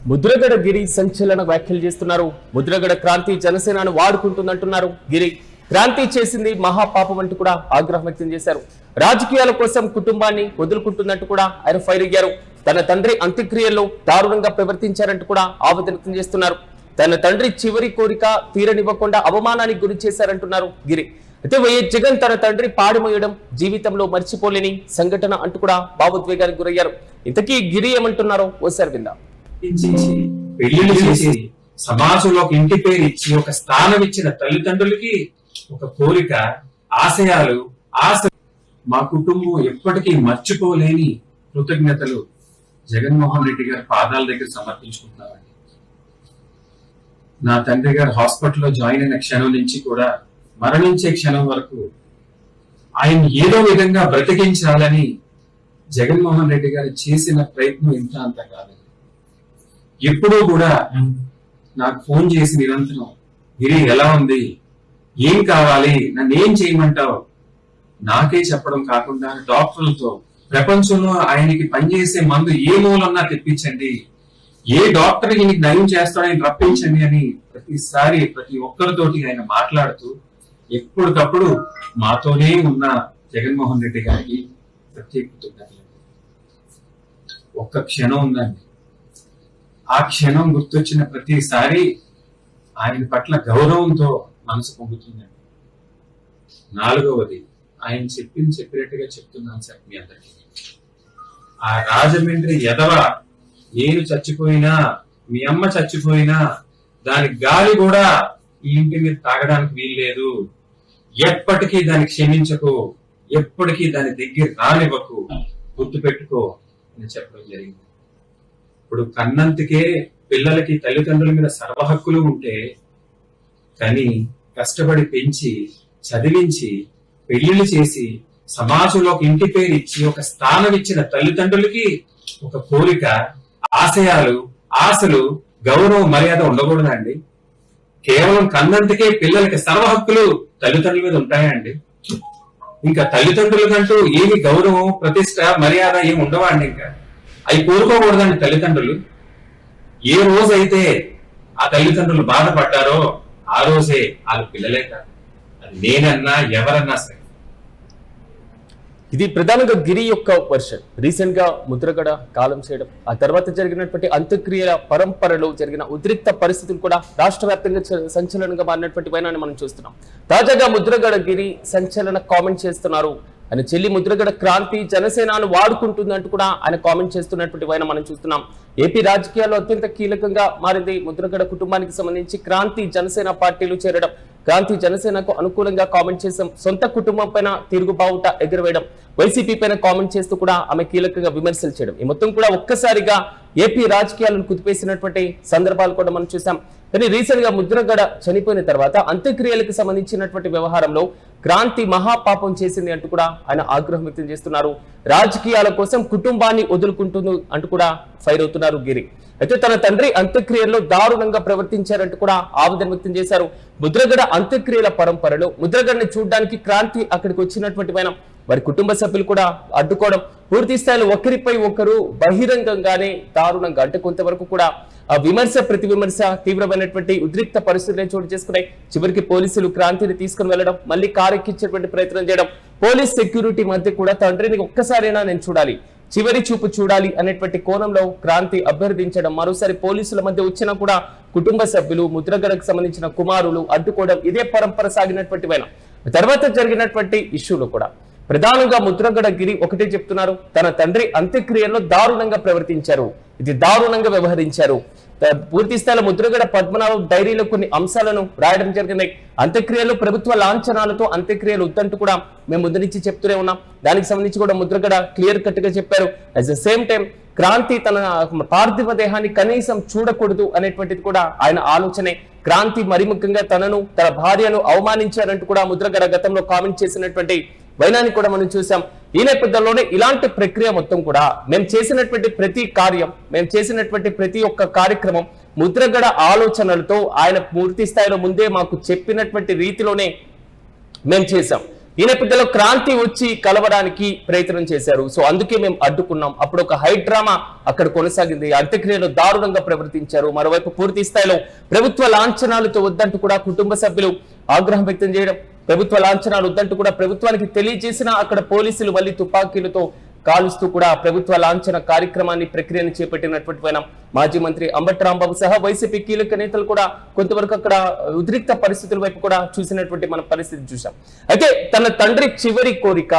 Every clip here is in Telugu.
ముద్రగడ గిరి సంచలన వ్యాఖ్యలు చేస్తున్నారు. ముద్రగడ క్రాంతి జనసేనను వాడుకుంటుందంటున్నారు. గిరి క్రాంతి చేసింది మహాపాపం అంటూ కూడా ఆగ్రహం వ్యక్తం చేశారు. రాజకీయాల కోసం కుటుంబాన్ని వదులుకుంటుందంటూ కూడా ఆయన ఫైర్ అయ్యారు. తన తండ్రి అంత్యక్రియల్లో దారుణంగా ప్రవర్తించారంటూ కూడా ఆవేదన వ్యక్తం చేస్తున్నారు. తన తండ్రి చివరి కోరిక తీరనివ్వకుండా అవమానానికి గురి చేశారంటున్నారు గిరి. అయితే వైఎస్ జగన్ తన తండ్రి పాడుమోయడం జీవితంలో మర్చిపోలేని సంఘటన అంటూ కూడా భావోద్వేగానికి గురయ్యారు. ఇంతకీ గిరి ఏమంటున్నారో ఓసారి విందాం. పెళ్లిళ్ళు చేసి సమాజంలో ఒక ఇంటి పేరు ఇచ్చి ఒక స్థానం ఇచ్చిన తల్లిదండ్రులకి ఒక కోరిక, ఆశయాలు, ఆశ మా కుటుంబం ఎప్పటికీ మర్చిపోలేని కృతజ్ఞతలు జగన్మోహన్ రెడ్డి గారి పాదాల దగ్గర సమర్పించుకుంటున్నామండి. నా తండ్రి గారు హాస్పిటల్లో జాయిన్ అయిన క్షణం నుంచి కూడా మరణించే క్షణం వరకు ఆయన ఏదో విధంగా బ్రతికించాలని జగన్మోహన్ రెడ్డి గారు చేసిన ప్రయత్నం ఇంత అంత కాదండి. ఎప్పుడూ కూడా నాకు ఫోన్ చేసి నిరంతరం, గిరి ఎలా ఉంది, ఏం కావాలి, నన్ను ఏం చేయమంటావు, నాకే చెప్పడం కాకుండా డాక్టర్లతో ప్రపంచంలో ఆయనకి పనిచేసే మందు ఏ మూలన్నా తెప్పించండి, ఏ డాక్టర్ ఈయనకి నయం చేస్తాడని రప్పించండి అని ప్రతిసారి ప్రతి ఒక్కరితోటి ఆయన మాట్లాడుతూ ఎప్పటికప్పుడు మాతోనే ఉన్న జగన్మోహన్ రెడ్డి గారికి ప్రత్యేక కృతజ్ఞతలు. ఒక్క క్షణం ఉందండి, ఆ క్షణం గుర్తొచ్చిన ప్రతిసారి ఆయన పట్ల గౌరవంతో మనసు పొంగుతుందండి. నాలుగవది, ఆయన చెప్పినట్టుగా చెప్తున్నాను సార్ మీ అందరికీ, ఆ రాజమండ్రి ఎదవ నేను చచ్చిపోయినా మీ అమ్మ చచ్చిపోయినా దాని గాలి కూడా ఈ ఇంటి మీద తాగడానికి వీల్లేదు, ఎప్పటికీ దాన్ని క్షమించకు, ఎప్పటికీ దాని దగ్గర రానివ్వకు, గుర్తు పెట్టుకో అని చెప్పడం జరిగింది. ఇప్పుడు కన్నందుకే పిల్లలకి తల్లిదండ్రుల మీద సర్వ హక్కులు ఉంటే, కానీ కష్టపడి పెంచి చదివించి పెళ్లిళ్ళు చేసి సమాజంలో ఒక ఇంటి పేరు ఇచ్చి ఒక స్థానం ఇచ్చిన తల్లిదండ్రులకి ఒక కోరిక, ఆశయాలు, ఆశలు, గౌరవం, మర్యాద ఉండకూడదండి. కేవలం కన్నందుకే పిల్లలకి సర్వ హక్కులు తల్లిదండ్రుల మీద ఉంటాయండి. ఇంకా తల్లిదండ్రులకంటూ ఏమి గౌరవం, ప్రతిష్ట, మర్యాద ఏమి ఉండవా అండి? ఇంకా అవి కోరుకోకూడదండి తల్లిదండ్రులు. ఏ రోజైతే ఆ తల్లిదండ్రులు బాధపడ్డారో ఆ రోజే వాళ్ళ పిల్లలే కాదు, అది నేనన్నా ఎవరన్నా సరే. ఇది ప్రధానంగా గిరి యొక్క వర్షన్. రీసెంట్ గా ముద్రగడ కాలం చేయడం, ఆ తర్వాత జరిగినటువంటి అంత్యక్రియల పరంపరలో జరిగిన ఉద్రిక్త పరిస్థితులు కూడా రాష్ట్ర వ్యాప్తంగా సంచలనంగా మారినటువంటి వైనాన్ని మనం చూస్తున్నాం. తాజాగా ముద్రగడ గిరి సంచలన కామెంట్ చేస్తున్నారు. ఆయన చెల్లి ముద్రగడ క్రాంతి జనసేనను వాడుకుంటుందంటూ కూడా ఆయన కామెంట్ చేస్తున్నటువంటి వైన మనం చూస్తున్నాం. ఏపీ రాజకీయాల్లో అత్యంత కీలకంగా మారింది ముద్రగడ కుటుంబానికి సంబంధించి క్రాంతి జనసేన పార్టీలు చేరడం, క్రాంతి జనసేనకు అనుకూలంగా కామెంట్ చేసాం, సొంత కుటుంబం పైన తిరుగుబావుట ఎగురవేయడం, వైసీపీ పైన కామెంట్ చేస్తూ కూడా ఆమె కీలకంగా విమర్శలు చేయడం, ఈ మొత్తం కూడా ఒక్కసారిగా ఏపీ రాజకీయాలను కుదిపేసినటువంటి సందర్భాలు కూడా మనం చూసాం. కానీ రీసెంట్ గా ముద్రగడ చనిపోయిన తర్వాత అంత్యక్రియలకు సంబంధించినటువంటి వ్యవహారంలో క్రాంతి మహాపాపం చేసింది అంటూ కూడా ఆయన ఆగ్రహం వ్యక్తం చేస్తున్నారు. రాజకీయాల కోసం కుటుంబాన్ని వదులుకుంటుంది అంటూ కూడా ఫైర్ అవుతున్నారు గిరి. అయితే తన తండ్రి అంత్యక్రియల్లో దారుణంగా ప్రవర్తించారంటూ కూడా ఆవేదన వ్యక్తం చేశారు. ముద్రగడ అంత్యక్రియల పరంపరలో ముద్రగడని చూడడానికి క్రాంతి అక్కడికి వచ్చినటువంటి పైన వారి కుటుంబ సభ్యులు కూడా అడ్డుకోవడం, పూర్తి స్థాయిలో ఒకరిపై ఒకరు బహిరంగంగానే దారుణంగా, అంటే కొంతవరకు కూడా విమర్శ ప్రతి విమర్శ తీవ్రమైనటువంటి ఉద్రిక్త పరిస్థితులే చోటు చేసుకున్నాయి. చివరికి పోలీసులు క్రాంతిని తీసుకుని వెళ్లడం, మళ్ళీ కారెక్కించేటువంటి ప్రయత్నం చేయడం, పోలీస్ సెక్యూరిటీ మధ్య కూడా తండ్రిని ఒక్కసారైనా నేను చూడాలి, చివరి చూపు చూడాలి అనేటువంటి కోణంలో క్రాంతి అభ్యర్థించడం, మరోసారి పోలీసుల మధ్య వచ్చినా కూడా కుటుంబ సభ్యులు, ముద్రగడకు సంబంధించిన కుమారులు అడ్డుకోవడం, ఇదే పరంపర సాగినటువంటి వైన. తర్వాత జరిగినటువంటి ఇష్యూలో కూడా ప్రధానంగా ముద్రగడ గిరి ఒకటే చెప్తున్నారు, తన తండ్రి అంత్యక్రియల్లో దారుణంగా ప్రవర్తించారు, ఇది దారుణంగా వ్యవహరించారు. పూర్తి స్థాయిలో ముద్రగడ పద్మనాభం డైరీలో కొన్ని అంశాలను రాయడం జరిగింది. అంత్యక్రియలు ప్రభుత్వ లాంఛనాలతో అంత్యక్రియలు వద్దంటూ కూడా మేము ముందు నుంచి చెప్తూనే ఉన్నాం. దానికి సంబంధించి కూడా ముద్రగడ క్లియర్ కట్ గా చెప్పారు. At the same time Kranthi తన పార్థివ దేహాన్ని కనీసం చూడకూడదు అనేటువంటిది కూడా ఆయన ఆలోచనే. క్రాంతి మరి ముఖ్యంగా తనను, తన భార్యను అవమానించారంటూ కూడా ముద్రగడ గతంలో కామెంట్ చేసినటువంటి వైనాన్ని కూడా మనం చూసాం. ఈ నేపథ్యంలోనే ఇలాంటి ప్రక్రియ మొత్తం కూడా మేము చేసినటువంటి ప్రతి కార్యం, మేము చేసినటువంటి ప్రతి ఒక్క కార్యక్రమం ముద్రగడ ఆలోచనలతో ఆయన పూర్తి స్థాయిలో ముందే మాకు చెప్పినటువంటి రీతిలోనే మేము చేశాం. ఈ నేపథ్యంలో క్రాంతి వచ్చి కలవడానికి ప్రయత్నం చేశారు. సో అందుకే మేము అడ్డుకున్నాం. అప్పుడు ఒక హై డ్రామా అక్కడ కొనసాగింది. అంత్యక్రియలు దారుణంగా ప్రవర్తించారు. మరోవైపు పూర్తి స్థాయిలో ప్రభుత్వ లాంఛనాలతో వద్దంటూ కూడా కుటుంబ సభ్యులు ఆగ్రహం వ్యక్తం చేయడం, ప్రభుత్వ లాంఛనాలు వద్దంటూ కూడా ప్రభుత్వానికి తెలియజేసిన అక్కడ పోలీసులు మళ్ళీ తుపాకీలతో కాలుస్తూ కూడా ప్రభుత్వ లాంఛన కార్యక్రమాన్ని ప్రక్రియను చేపట్టినటువంటి పైన మాజీ మంత్రి అంబటి రాంబాబు సహా వైసీపీ కీలక నేతలు కూడా కొంతవరకు అక్కడ ఉద్రిక్త పరిస్థితుల వైపు కూడా చూసినటువంటి మన పరిస్థితి చూసాం. అయితే తన తండ్రి చివరి కోరిక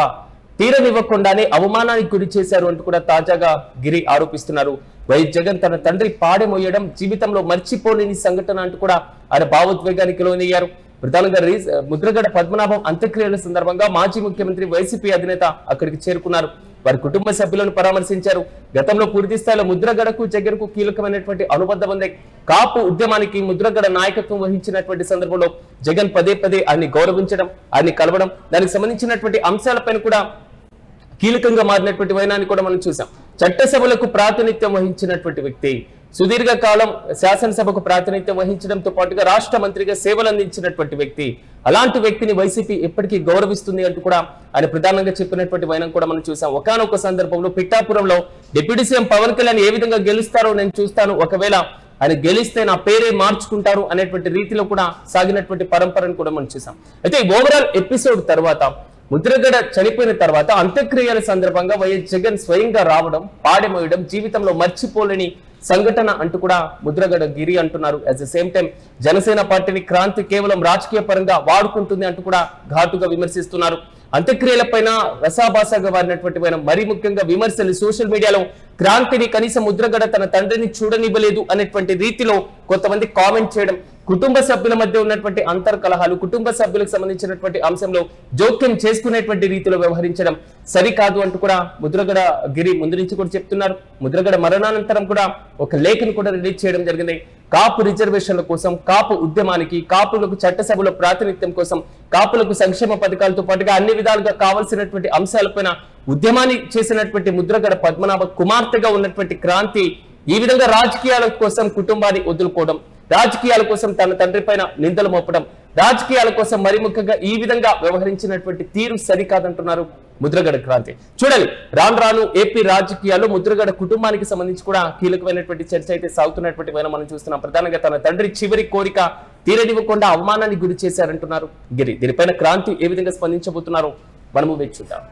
తీరనివ్వకుండానే అవమానానికి గురి చేశారు అంటూ కూడా తాజాగా గిరి ఆరోపిస్తున్నారు. వైఎస్ జగన్ తన తండ్రి పాడెమోయడం జీవితంలో మర్చిపోలేని సంఘటన అంటూ కూడా ఆయన భావోద్వేగానికి లోనయ్యారు. ప్రధానంగా ముద్రగడ పద్మనాభం అంత్యక్రియల సందర్భంగా మాజీ ముఖ్యమంత్రి వైసీపీ అధినేత అక్కడికి చేరుకున్నారు. వారి కుటుంబ సభ్యులను పరామర్శించారు. గతంలో పూర్తి స్థాయిలో ముద్రగడకు జగన్ కు కీలకమైనటువంటి అనుబంధం ఉంది. కాపు ఉద్యమానికి ముద్రగడ నాయకత్వం వహించినటువంటి సందర్భంలో జగన్ పదే పదే ఆయన్ని గౌరవించడం, ఆయన్ని కలవడం, దానికి సంబంధించినటువంటి అంశాలపైన కూడా కీలకంగా మారినటువంటి వైనాన్ని కూడా మనం చూసాం. చట్టసభలకు ప్రాతినిధ్యం వహించినటువంటి వ్యక్తి, సుదీర్ఘ కాలం శాసనసభకు ప్రాతినిధ్యం వహించడంతో పాటుగా రాష్ట్ర మంత్రిగా సేవలు అందించినటువంటి వ్యక్తి, అలాంటి వ్యక్తిని వైసీపీ ఎప్పటికీ గౌరవిస్తుంది అంటూ కూడా ఆయన ప్రధానంగా చెప్పినటువంటి వైనం కూడా మనం చూసాం. ఒకానొక సందర్భంలో పిఠాపురంలో డిప్యూటీ సీఎం పవన్ కళ్యాణ్ ఏ విధంగా గెలుస్తారో నేను చూస్తాను, ఒకవేళ ఆయన గెలిస్తే నా పేరే మార్చుకుంటారు అనేటువంటి రీతిలో కూడా సాగినటువంటి పరంపరను కూడా మనం చూసాం. అయితే ఓవరాల్ ఎపిసోడ్ తర్వాత ముద్రగడ చనిపోయిన తర్వాత అంత్యక్రియల సందర్భంగా వైఎస్ జగన్ స్వయంగా రావడం, పాడెమోయడం జీవితంలో మర్చిపోలేని సంఘటన అంటూ కూడా ముద్రగడ గిరి అంటున్నారు. At the same time Janasena పార్టీని క్రాంతి కేవలం రాజకీయ పరంగా వాడుకుంటుంది అంటూ కూడా ఘాటుగా విమర్శిస్తున్నారు. అంత్యక్రియలపైన రసాభాసగా వారినటువంటి మరీ ముఖ్యంగా విమర్శలు సోషల్ మీడియాలో క్రాంతిని కనీసం ముద్రగడ తన తండ్రిని చూడనివ్వలేదు అనేటువంటి రీతిలో కొంతమంది కామెంట్ చేయడం, కుటుంబ సభ్యుల మధ్య ఉన్నటువంటి అంతర్కలహాలు, కుటుంబ సభ్యులకు సంబంధించినటువంటి అంశంలో జోక్యం చేసుకునేటువంటి రీతిలో వ్యవహరించడం సరికాదు అంటూ కూడా ముద్రగడ గిరి ముందు నుంచి కూడా చెప్తున్నారు. ముద్రగడ మరణానంతరం కూడా ఒక లేఖను కూడా రిలీజ్ చేయడం జరిగింది. కాపు రిజర్వేషన్ల కోసం, కాపు ఉద్యమానికి, కాపులకు చట్టసభలో ప్రాతినిధ్యం కోసం, కాపులకు సంక్షేమ పథకాలతో పాటుగా అన్ని విధాలుగా కావాల్సినటువంటి అంశాలపైన ఉద్యమాన్ని చేసినటువంటి ముద్రగడ పద్మనాభ కుమార్తెగా ఉన్నటువంటి క్రాంతి ఈ విధంగా రాజకీయాల కోసం కుటుంబాన్ని వదులుకోవడం, రాజకీయాల కోసం తన తండ్రి పైన నిందలు మోపడం, రాజకీయాల కోసం మరి ముఖ్యంగా ఈ విధంగా వ్యవహరించినటువంటి తీరు సరికాదంటున్నారు ముద్రగడ క్రాంతి. చూడాలి రాను రాను ఏపీ రాజకీయాల్లో ముద్రగడ కుటుంబానికి సంబంధించి కూడా కీలకమైనటువంటి చర్చ అయితే సాగుతున్నటువంటి మనం చూస్తున్నాం. ప్రధానంగా తన తండ్రి చివరి కోరిక తీరనివ్వకుండా అవమానానికి గురి చేశారంటున్నారు గిరి. దీనిపైన క్రాంతి ఏ విధంగా స్పందించబోతున్నారో మనము వేచి చూద్దాం.